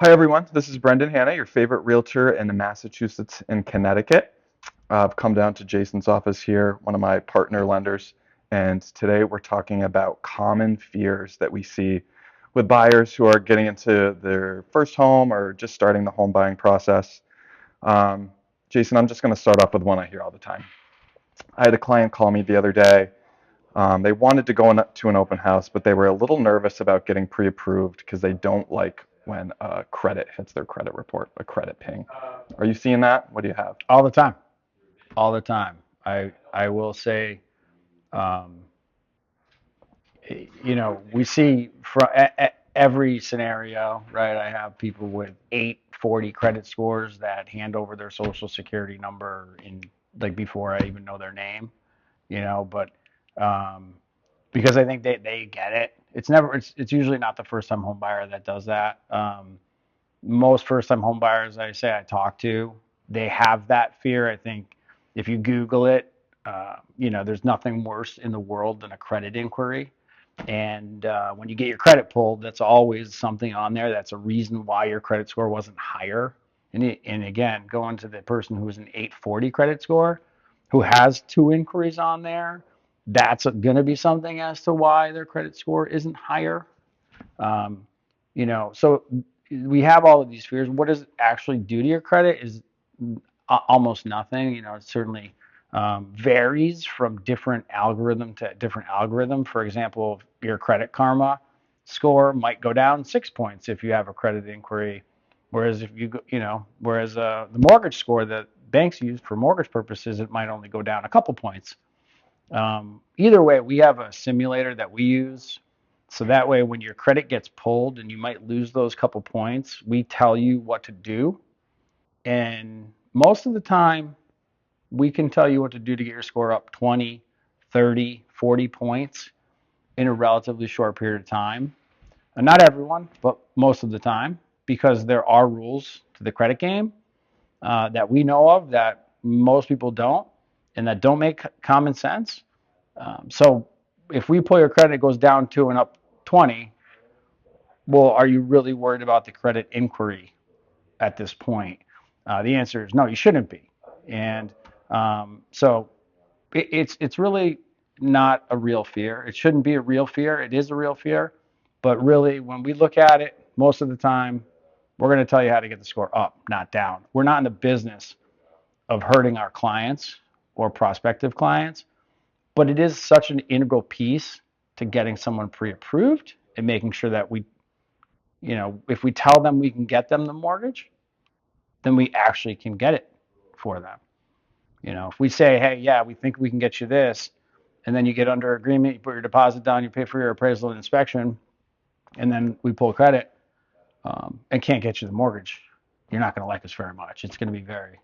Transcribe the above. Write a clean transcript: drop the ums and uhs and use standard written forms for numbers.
Hi, everyone. This is Brendan Hanna, your favorite realtor in Massachusetts and Connecticut. I've come down to Jason's office here, one of my partner lenders, and today we're talking about common fears that we see with buyers who are getting into their first home or just starting the home buying process. Um, Jason, I'm just going to start off with one I hear all the time. I had a client call me the other day. They wanted to go to an open house, but they were a little nervous about getting pre-approved because they don't like when credit hits their credit report, a credit ping. Are you seeing that? What do you have? All the time, all the time. I will say, um, we see from every scenario, right? I have people with 840 credit scores that hand over their social security number in like before I even know their name, but um, because I think they get it. It's usually not the first time home buyer that does that. Most first time home buyers I talk to, they have that fear. I think if you Google it, there's nothing worse in the world than a credit inquiry. And when you get your credit pulled, that's always something on there. That's a reason why your credit score wasn't higher. And again, going to the person who has an 840 credit score, who has two inquiries on there, that's going to be something as to why their credit score isn't higher. Um, so we have all of these fears. What does it actually do to your credit is almost nothing. It certainly varies from different algorithm to different algorithm. For example, your Credit Karma score might go down 6 points if you have a credit inquiry, whereas if you whereas the mortgage score that banks use for mortgage purposes, it might only go down a couple points. Either way, we have a simulator that we use. So that way, when your credit gets pulled and you might lose those couple points, we tell you what to do. And most of the time, we can tell you what to do to get your score up 20, 30, 40 points in a relatively short period of time. And not everyone, but most of the time, because there are rules to the credit game that we know of that most people don't and that don't make common sense. So if we pull your credit, it goes down 2 and up 20. Well, are you really worried about the credit inquiry at this point? The answer is no, you shouldn't be. And so it's really not a real fear. It shouldn't be a real fear. It is a real fear. But really, when we look at it, most of the time, we're going to tell you how to get the score up, not down. We're not in the business of hurting our clients or prospective clients, but it is such an integral piece to getting someone pre-approved and making sure that if we tell them we can get them the mortgage, then we actually can get it for them. If we say, hey, yeah, we think we can get you this, and then you get under agreement, you put your deposit down, you pay for your appraisal and inspection, and then we pull credit and can't get you the mortgage, you're not going to like us very much. It's going to be very,